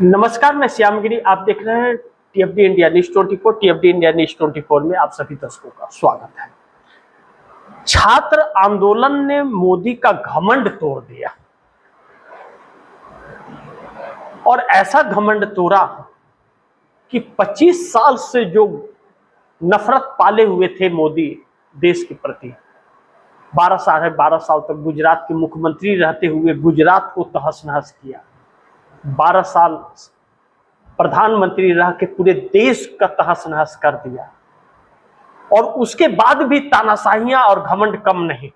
नमस्कार, मैं श्यामगिरी। आप देख रहे हैं टीएफडी इंडिया न्यूज 24। टीएफडी इंडिया न्यूज 24 में आप सभी दर्शकों का स्वागत है। छात्र आंदोलन ने मोदी का घमंड तोड़ दिया और ऐसा घमंड तोड़ा कि 25 साल से जो नफरत पाले हुए थे मोदी देश के प्रति, 12 साल तक गुजरात के मुख्यमंत्री रहते हुए गुजरात को तहस नहस किया। 12 साल प्रधानमंत्री रह के पूरे देश का तहस नहस कर दिया और उसके बाद भी तानाशाहियां और घमंड कम नहीं।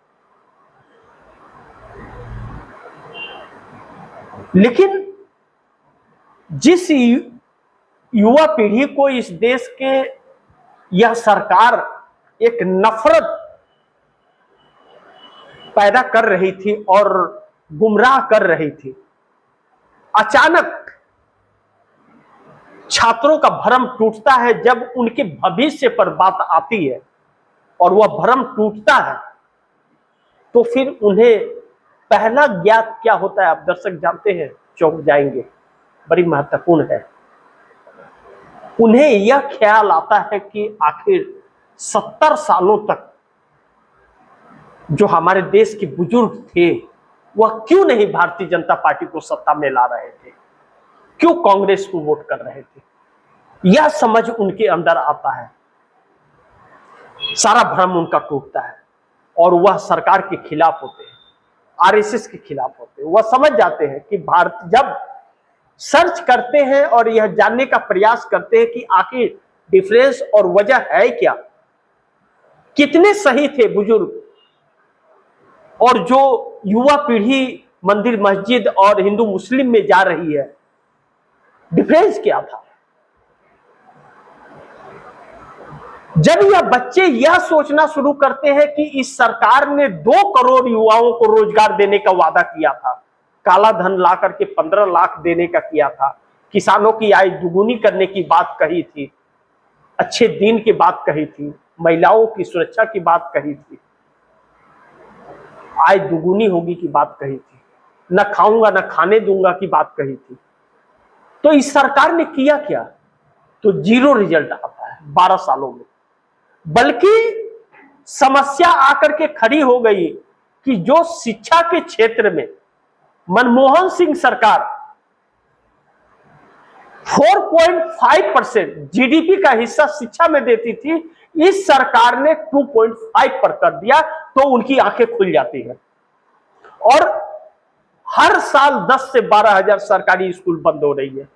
लेकिन जिस युवा पीढ़ी को इस देश के यह सरकार एक नफरत पैदा कर रही थी और गुमराह कर रही थी, अचानक छात्रों का भ्रम टूटता है। जब उनके भविष्य पर बात आती है और वह भ्रम टूटता है तो फिर उन्हें पहला ज्ञात क्या होता है, आप दर्शक जानते हैं, चौंक जाएंगे, बड़ी महत्वपूर्ण है। उन्हें यह ख्याल आता है कि आखिर 70 सालों तक जो हमारे देश के बुजुर्ग थे वह क्यों नहीं भारतीय जनता पार्टी को सत्ता में ला रहे थे, क्यों कांग्रेस को वोट कर रहे थे। यह समझ उनके अंदर आता है, सारा भ्रम उनका टूटता है और वह सरकार के खिलाफ होते हैं, आरएसएस के खिलाफ होते हैं। वह समझ जाते हैं कि भारत, जब सर्च करते हैं और यह जानने का प्रयास करते हैं कि आखिर डिफरेंस और वजह है क्या, कितने सही थे बुजुर्ग और जो युवा पीढ़ी मंदिर मस्जिद और हिंदू मुस्लिम में जा रही है, डिफरेंस क्या था। जब यह बच्चे यह सोचना शुरू करते हैं कि इस सरकार ने 2 करोड़ युवाओं को रोजगार देने का वादा किया था, काला धन ला करके 15 लाख देने का किया था, किसानों की आय दुगुनी करने की बात कही थी, अच्छे दिन की बात कही थी, महिलाओं की सुरक्षा की बात कही थी, आय दुगुनी होगी की बात कही थी, न खाऊंगा न खाने दूंगा की बात कही थी। तो इस सरकार ने किया क्या? तो 0 रिजल्ट आता है 12 सालों में। बल्कि समस्या आकर के खड़ी हो गई कि जो शिक्षा के क्षेत्र में मनमोहन सिंह सरकार 4.5% जीडीपी का हिस्सा शिक्षा में देती थी, इस सरकार ने 2.5 पर कर दिया तो उनकी आंखें खुल जाती है। और हर साल 10 से 12 हजार सरकारी स्कूल बंद हो रही है।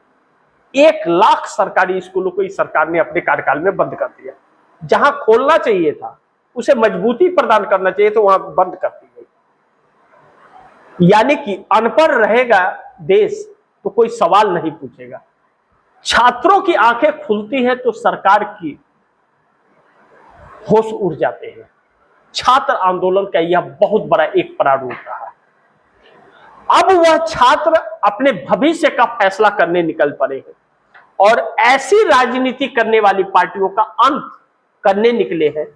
1 लाख सरकारी स्कूलों को इस सरकार ने अपने कार्यकाल में बंद कर दिया। जहां खोलना चाहिए था, उसे मजबूती प्रदान करना चाहिए, तो वहां बंद कर दी गई। यानी कि अनपढ़ रहेगा देश तो कोई सवाल नहीं पूछेगा। छात्रों की आंखें खुलती हैं तो सरकार की होश उड़ जाते हैं। छात्र आंदोलन का यह बहुत बड़ा एक प्रारूप रहा। अब वह छात्र अपने भविष्य का फैसला करने निकल पड़े हैं और ऐसी राजनीति करने वाली पार्टियों का अंत करने निकले हैं।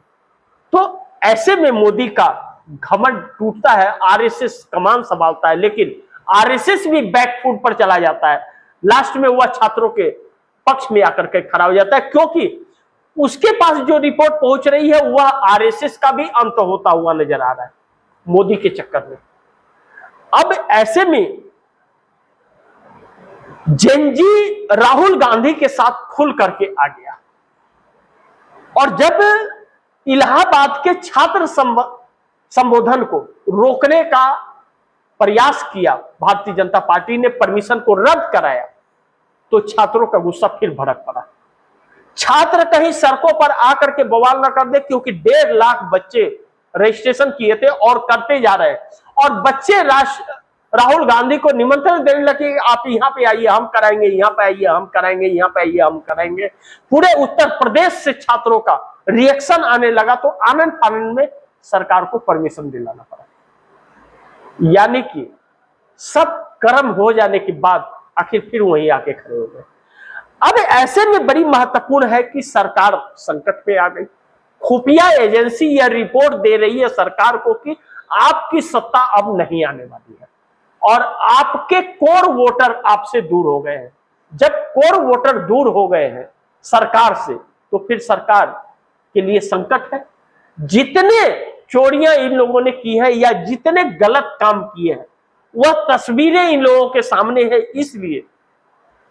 तो ऐसे में मोदी का घमंड टूटता है, आरएसएस कमान संभालता है, लेकिन आरएसएस भी बैकफुट पर चला जाता है। लास्ट में वह छात्रों के पक्ष में आकर के खड़ा हो जाता है, क्योंकि उसके पास जो रिपोर्ट पहुंच रही है वह आरएसएस का भी अंत होता हुआ नजर आ रहा है मोदी के चक्कर में। अब ऐसे में जेनजी राहुल गांधी के साथ खुल करके आ गया और जब इलाहाबाद के छात्र संबोधन को रोकने का प्रयास किया, भारतीय जनता पार्टी ने परमिशन को रद्द कराया, तो छात्रों का गुस्सा फिर भड़क पड़ा। छात्र कहीं सड़कों पर आकर के बवाल न कर दे, क्योंकि 1.5 लाख बच्चे रजिस्ट्रेशन किए थे और करते जा रहे हैं। और बच्चे राहुल गांधी को निमंत्रण देने लगे, आप यहाँ पे आइए हम कराएंगे, यहाँ पे आइए हम कराएंगे, यहाँ पे आइए हम कराएंगे। पूरे उत्तर प्रदेश से छात्रों का रिएक्शन आने लगा, तो आनंद फानंद में सरकार को परमिशन दिलाना पड़ा। यानी कि सब कर्म हो जाने के बाद आखिर फिर वहीं आके खड़े हो गए। अब ऐसे में बड़ी महत्वपूर्ण है कि सरकार संकट पे आ गई। खुफिया एजेंसी यह रिपोर्ट दे रही है सरकार को कि आपकी सत्ता अब नहीं आने वाली है और आपके कोर वोटर आपसे दूर हो गए हैं। जब कोर वोटर दूर हो गए हैं सरकार से, तो फिर सरकार के लिए संकट है। जितने चोरियां इन लोगों ने की है या जितने गलत काम किए हैं, वह तस्वीरें इन लोगों के सामने है, इसलिए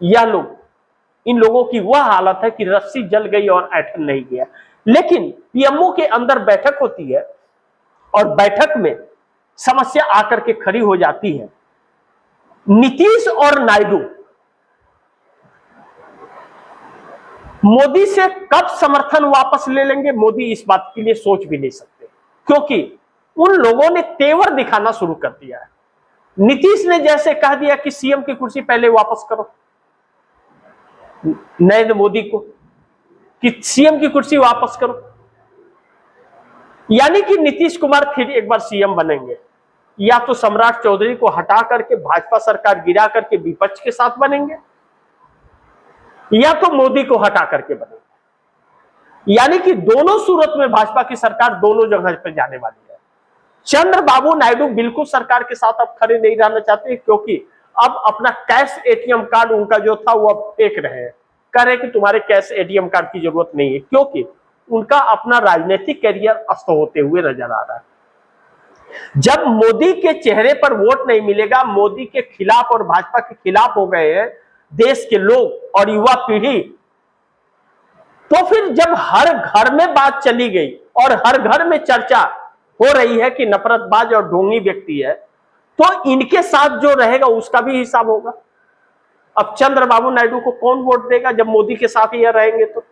यह लोग, इन लोगों की वह हालत है कि रस्सी जल गई और ऐठन नहीं गया। लेकिन पीएमओ के अंदर बैठक होती है और बैठक में समस्या आकर के खड़ी हो जाती है। नीतीश और नायडू मोदी से कब समर्थन वापस ले लेंगे, मोदी इस बात के लिए सोच भी नहीं सकते, क्योंकि उन लोगों ने तेवर दिखाना शुरू कर दिया है। नीतीश ने जैसे कह दिया कि सीएम की कुर्सी पहले वापस करो नरेंद्र मोदी को, कि सीएम की कुर्सी वापस करो, यानी कि नीतीश कुमार फिर एक बार सीएम बनेंगे, या तो सम्राट चौधरी को हटा करके भाजपा सरकार गिरा करके विपक्ष के साथ बनेंगे, या तो मोदी को हटा करके बनेंगे। यानी कि दोनों सूरत में भाजपा की सरकार दोनों जगह पर जाने वाली है। चंद्रबाबू नायडू बिल्कुल सरकार के साथ अब खड़े नहीं रहना चाहते, क्योंकि अब अपना कैश एटीएम कार्ड उनका जो था वो अब फेंक रहे हैं, कह रहे कि तुम्हारे कैश एटीएम कार्ड की जरूरत नहीं है, क्योंकि उनका अपना राजनीतिक कैरियर अस्त होते हुए नजर आ रहा है। जब मोदी के चेहरे पर वोट नहीं मिलेगा, मोदी के खिलाफ और भाजपा के खिलाफ हो गए हैं देश के लोग और युवा पीढ़ी, तो फिर जब हर घर में बात चली गई और हर घर में चर्चा हो रही है कि नफरतबाज और ढोंगी व्यक्ति है, तो इनके साथ जो रहेगा उसका भी हिसाब होगा। अब चंद्रबाबू नायडू को कौन वोट देगा जब मोदी के साथ यह रहेंगे? तो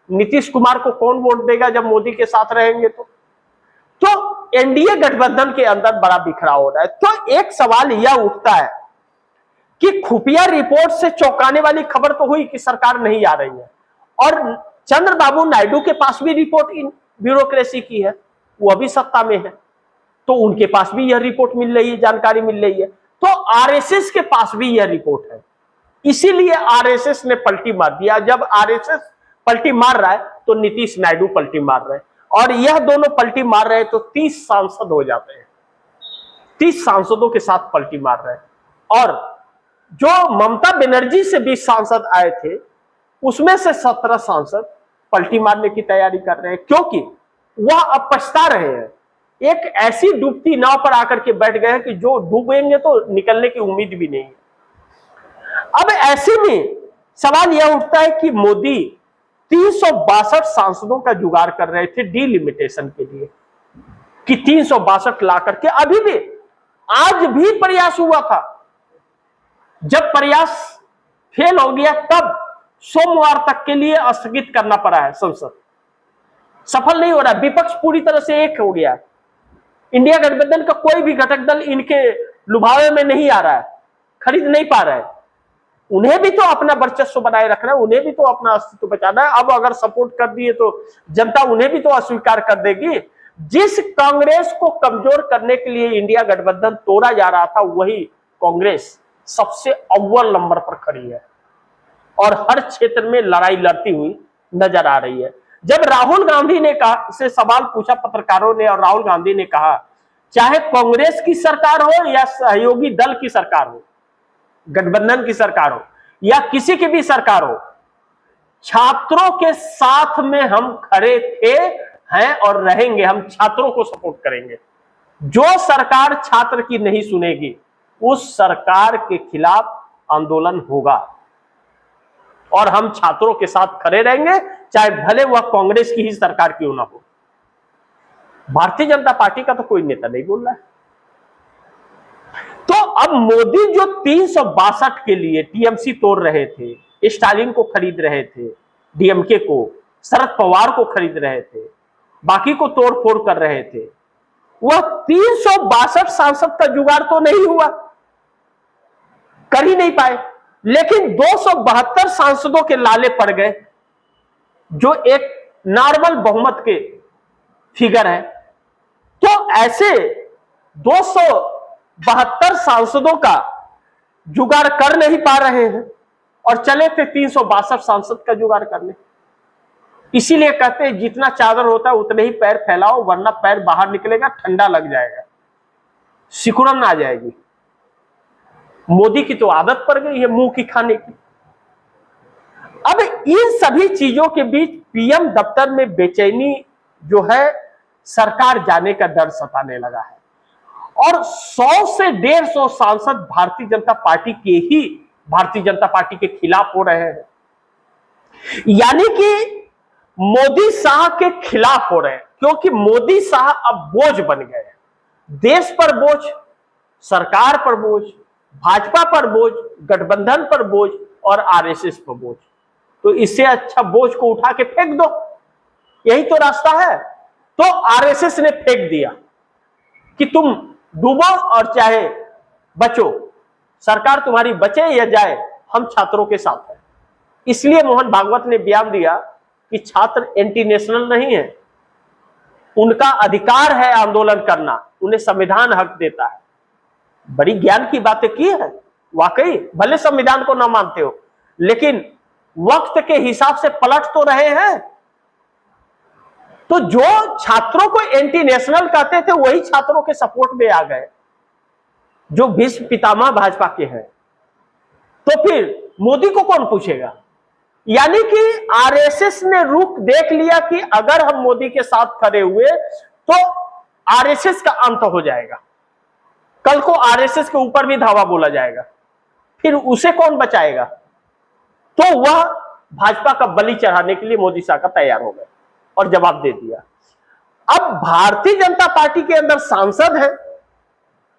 नीतीश कुमार को कौन वोट देगा जब मोदी के साथ रहेंगे? तो एनडीए गठबंधन के अंदर बड़ा बिखराव हो रहा है। तो एक सवाल यह उठता है कि खुफिया रिपोर्ट से चौंकाने वाली खबर तो हुई कि सरकार नहीं आ रही है, और चंद्रबाबू नायडू के पास भी रिपोर्ट इन ब्यूरोक्रेसी की है, वो अभी सत्ता में है, तो उनके पास भी यह रिपोर्ट मिल रही है, जानकारी मिल रही है। तो आरएसएस के पास भी यह रिपोर्ट है, इसीलिए आरएसएस ने पलटी मार दिया। जब आरएसएस पलटी मार रहा है तो नीतीश नायडू पलटी मार रहे हैं, और यह दोनों पलटी मार रहे हैं तो 30 सांसद हो जाते हैं, 30 सांसदों के साथ पलटी मार रहे हैं। और जो ममता बनर्जी से 20 सांसद आए थे, उसमें से 17 सांसद पलटी मारने की तैयारी कर रहे हैं, क्योंकि वह अब पछता रहे हैं। एक ऐसी डूबती नाव पर आकर के बैठ गए हैं कि जो डूबेंगे तो निकलने की उम्मीद भी नहीं है। अब ऐसे में सवाल यह उठता है कि मोदी 362 सांसदों का जुगाड़ कर रहे थे डिलिमिटेशन के लिए, कि 362 ला करके, अभी भी आज भी प्रयास हुआ था। जब प्रयास फेल हो गया तब सोमवार तक के लिए स्थगित करना पड़ा है, संसद सफल नहीं हो रहा। विपक्ष पूरी तरह से एक हो गया, इंडिया गठबंधन का कोई भी घटक दल इनके लुभावे में नहीं आ रहा है, खरीद नहीं पा रहा है। उन्हें भी तो अपना वर्चस्व बनाए रखना है, उन्हें भी तो अपना अस्तित्व बचाना है। अब अगर सपोर्ट कर दिए तो जनता उन्हें भी तो अस्वीकार कर देगी। जिस कांग्रेस को कमजोर करने के लिए इंडिया गठबंधन तोड़ा जा रहा था, वही कांग्रेस सबसे अव्वल नंबर पर खड़ी है और हर क्षेत्र में लड़ाई लड़ती हुई नजर आ रही है। जब राहुल गांधी ने कहा, से सवाल पूछा पत्रकारों ने, और राहुल गांधी ने कहा चाहे कांग्रेस की सरकार हो या सहयोगी दल की सरकार हो, गठबंधन की सरकार हो या किसी की भी सरकार हो, छात्रों के साथ में हम खड़े थे, हैं और रहेंगे। हम छात्रों को सपोर्ट करेंगे। जो सरकार छात्र की नहीं सुनेगी, उस सरकार के खिलाफ आंदोलन होगा और हम छात्रों के साथ खड़े रहेंगे, चाहे भले वह कांग्रेस की ही सरकार क्यों ना हो। भारतीय जनता पार्टी का तो कोई नेता नहीं बोल रहा है। तो अब मोदी जो 362 के लिए टीएमसी तोड़ रहे थे, स्टालिन को खरीद रहे थे, डीएमके को, शरद पवार को खरीद रहे थे, बाकी को तोड़ फोड़ कर रहे थे, वह 362 सांसद का जुगाड़ तो नहीं हुआ, कर ही नहीं पाए। लेकिन 272 सांसदों के लाले पड़ गए, जो एक नॉर्मल बहुमत के फिगर है। तो ऐसे 272 सांसदों का जुगाड़ कर नहीं पा रहे हैं और चले थे 362 सांसद का जुगाड़ करने। इसीलिए कहते हैं जितना चादर होता है उतने ही पैर फैलाओ, वरना पैर बाहर निकलेगा, ठंडा लग जाएगा, सिकुड़न आ जाएगी। मोदी की तो आदत पड़ गई है मुंह की खाने की। अब इन सभी चीजों के बीच पीएम दफ्तर में बेचैनी जो है, सरकार जाने का डर सताने लगा है और 100 से 150 सांसद भारतीय जनता पार्टी के खिलाफ हो रहे हैं। यानी कि मोदी शाह के खिलाफ हो रहे हैं, क्योंकि मोदी शाह अब बोझ बन गए हैं। देश पर बोझ, सरकार पर बोझ, भाजपा पर बोझ, गठबंधन पर बोझ और आरएसएस पर बोझ। तो इससे अच्छा बोझ को उठा के फेंक दो, यही तो रास्ता है। तो आरएसएस ने फेंक दिया कि तुम डूबो और चाहे बचो, सरकार तुम्हारी बचे या जाए, हम छात्रों के साथ हैं। इसलिए मोहन भागवत ने बयान दिया कि छात्र एंटी नेशनल नहीं है, उनका अधिकार है आंदोलन करना, उन्हें संविधान हक देता है। बड़ी ज्ञान की बातें की है वाकई, भले संविधान को ना मानते हो, लेकिन वक्त के हिसाब से पलट तो रहे हैं। तो जो छात्रों को एंटी नेशनल कहते थे वही छात्रों के सपोर्ट में आ गए, जो भीष्म पितामह भाजपा के हैं। तो फिर मोदी को कौन पूछेगा? यानी कि आरएसएस ने रुख देख लिया कि अगर हम मोदी के साथ खड़े हुए तो आरएसएस का अंत हो जाएगा, कल को आरएसएस के ऊपर भी धावा बोला जाएगा, फिर उसे कौन बचाएगा? तो वह भाजपा का बलि चढ़ाने के लिए मोदी शाह का तैयार हो गए और जवाब दे दिया। अब भारतीय जनता पार्टी के अंदर सांसद हैं,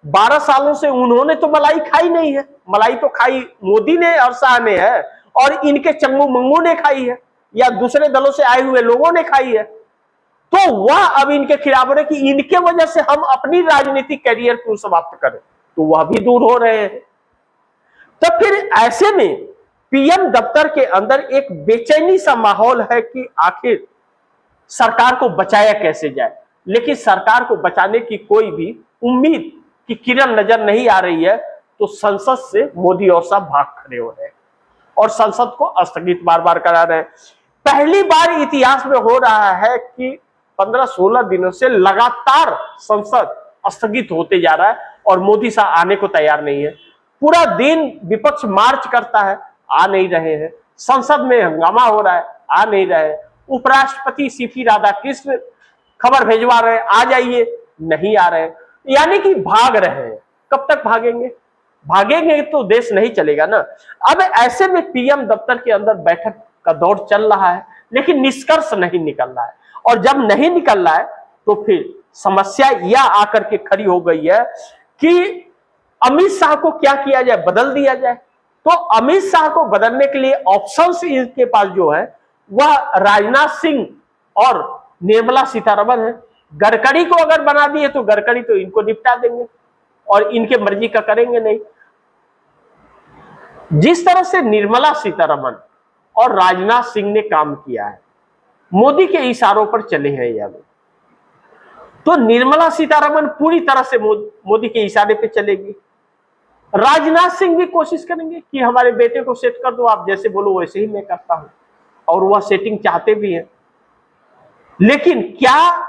12 सालों से उन्होंने तो मलाई खाई नहीं है, मलाई तो खाई मोदी ने और शाह ने है, और इनके चंगू मंगू ने खाई है या दूसरे दलों से आए हुए लोगों ने खाई है। तो वह अब इनके खिलाफ है कि इनके वजह से हम अपनी राजनीतिक कैरियर क्यों समाप्त करें, तो वह भी दूर हो रहे हैं। तो फिर ऐसे में पीएम दफ्तर के अंदर एक बेचैनी सा माहौल है कि आखिर सरकार को बचाया कैसे जाए, लेकिन सरकार को बचाने की कोई भी उम्मीद की किरण नजर नहीं आ रही है। तो संसद से मोदी और साहब भाग खड़े हो रहे हैं और संसद को स्थगित बार बार करा रहे हैं। पहली बार इतिहास में हो रहा है कि 15-16 दिनों से लगातार संसद स्थगित होते जा रहा है और मोदी शाह आने को तैयार नहीं है। पूरा दिन विपक्ष मार्च करता है, आ नहीं रहे हैं। संसद में हंगामा हो रहा है, आ नहीं रहे। उपराष्ट्रपति सीपी राधाकृष्ण खबर भेजवा रहे हैं, आ जाइए, नहीं आ रहे। यानी कि भाग रहे हैं। कब तक भागेंगे? भागेंगे तो देश नहीं चलेगा ना। अब ऐसे में पीएम दफ्तर के अंदर बैठक का दौर चल रहा है, लेकिन निष्कर्ष नहीं निकल रहा है। और जब नहीं निकल रहा है तो फिर समस्या यह आकर के खड़ी हो गई है कि अमित शाह को क्या किया जाए, बदल दिया जाए। तो अमित शाह को बदलने के लिए ऑप्शंस इनके पास जो है वह राजनाथ सिंह और निर्मला सीतारमण है। गडकरी को अगर बना दिए तो गडकरी तो इनको निपटा देंगे और इनके मर्जी का करेंगे नहीं। जिस तरह से निर्मला सीतारमण और राजनाथ सिंह ने काम किया है, मोदी के इशारों पर चले हैं यह लोग, तो निर्मला सीतारमण पूरी तरह से मोदी के इशारे पे चलेगी। राजनाथ सिंह भी कोशिश करेंगे कि हमारे बेटे को सेट कर दो, आप जैसे बोलो वैसे ही मैं करता हूं, और वह सेटिंग चाहते भी हैं। लेकिन क्या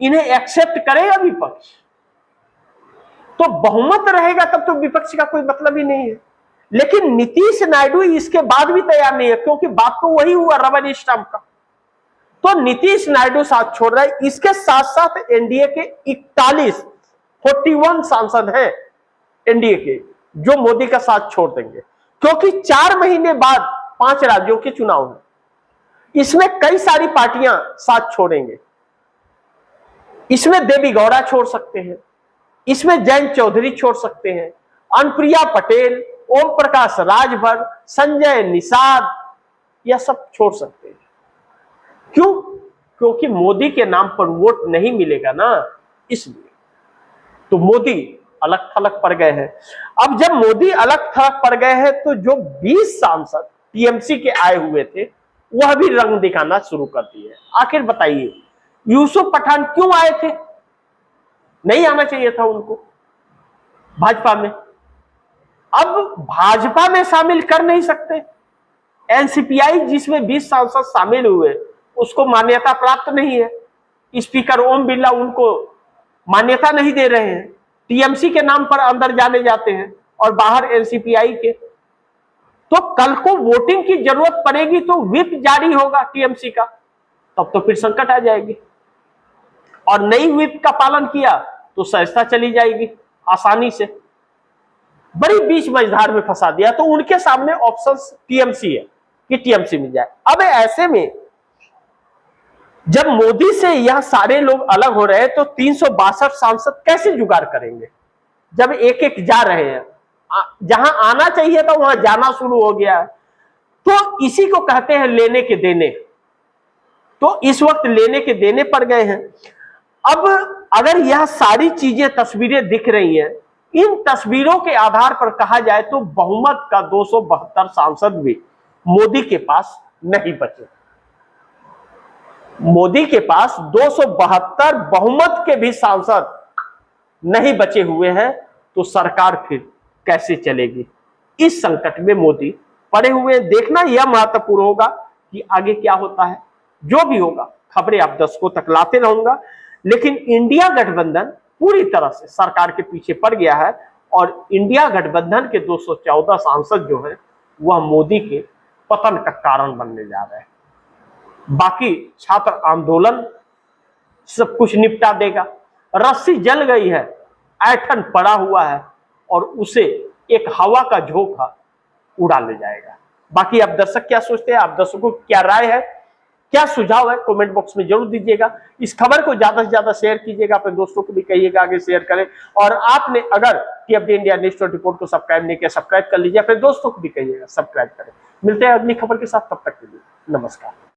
इन्हें एक्सेप्ट करेगा विपक्ष? तो बहुमत रहेगा तब तो विपक्ष का कोई मतलब ही नहीं है। लेकिन नीतीश नायडू इसके बाद भी तैयार नहीं है, क्योंकि बात तो वही हुआ रबर स्टैंप का। तो नीतीश नायडू साथ छोड़ रहे हैं। इसके साथ साथ एनडीए के 41 सांसद हैं एनडीए के, जो मोदी का साथ छोड़ देंगे, क्योंकि 4 महीने बाद 5 राज्यों के चुनाव हैं। इसमें कई सारी पार्टियां साथ छोड़ेंगे। इसमें देवी गौड़ा छोड़ सकते हैं, इसमें जयंत चौधरी छोड़ सकते हैं, अनुप्रिया पटेल, ओम प्रकाश राजभर, संजय निषाद, यह सब छोड़ सकते हैं। क्यों? क्योंकि मोदी के नाम पर वोट नहीं मिलेगा ना, इसलिए। तो मोदी अलग थलग पड़ गए हैं। अब जब मोदी अलग थलग पड़ गए हैं तो जो 20 सांसद टीएमसी के आए हुए थे वह भी रंग दिखाना शुरू कर दिए। आखिर बताइए, यूसुफ पठान क्यों आए थे? नहीं आना चाहिए था उनको भाजपा में। अब भाजपा में शामिल कर नहीं सकते। एनसीपीआई जिसमें 20 सांसद शामिल हुए उसको मान्यता प्राप्त नहीं है। स्पीकर ओम बिरला उनको मान्यता नहीं दे रहे हैं। टीएमसी के नाम पर अंदर जाने जाते हैं और बाहर एनसीपीआई के। तो कल को वोटिंग की जरूरत पड़ेगी तो व्हिप जारी होगा टीएमसी का, तब तो फिर संकट आ जाएगी। और नई व्हिप का पालन किया तो सहजता चली जाएगी आसानी से। बड़ी बीच मझधार में फंसा दिया। तो उनके सामने ऑप्शन टीएमसी है कि टीएमसी मिल जाए। अब ऐसे में जब मोदी से यह सारे लोग अलग हो रहे हैं तो 362 सांसद कैसे जुगाड़ करेंगे, जब एक एक जा रहे हैं। जहां आना चाहिए था वहां जाना शुरू हो गया है। तो इसी को कहते हैं लेने के देने। तो इस वक्त लेने के देने पड़ गए हैं। अब अगर यह सारी चीजें तस्वीरें दिख रही हैं, इन तस्वीरों के आधार पर कहा जाए तो बहुमत का 272 सांसद भी मोदी के पास नहीं बचे। मोदी के पास 272 बहुमत के भी सांसद नहीं बचे हुए हैं, तो सरकार फिर कैसे चलेगी। इस संकट में मोदी पड़े हुए। देखना यह महत्वपूर्ण होगा कि आगे क्या होता है। जो भी होगा खबरें आप दर्शकों तक लाते रहूंगा। लेकिन इंडिया गठबंधन पूरी तरह से सरकार के पीछे पड़ गया है और इंडिया गठबंधन के 214 सांसद जो है वह मोदी के पतन का कारण बनने जा रहे हैं। बाकी छात्र आंदोलन सब कुछ निपटा देगा। रस्सी जल गई है, ऐठन पड़ा हुआ है और उसे एक हवा का झोंका उड़ा ले जाएगा। बाकी आप दर्शक क्या सोचते हैं, आप दर्शकों की क्या राय है, क्या सुझाव है, कमेंट बॉक्स में जरूर दीजिएगा। इस खबर को ज्यादा से ज्यादा शेयर कीजिएगा, अपने दोस्तों को भी कहिएगा आगे शेयर करें। और आपने अगर टीएफडी इंडिया न्यूज़ 24 को सब्सक्राइब नहीं किया, सब्सक्राइब कर लीजिए, अपने दोस्तों को भी कहिएगा सब्सक्राइब करें। मिलते हैं अगली खबर के साथ, तब तक के लिए नमस्कार।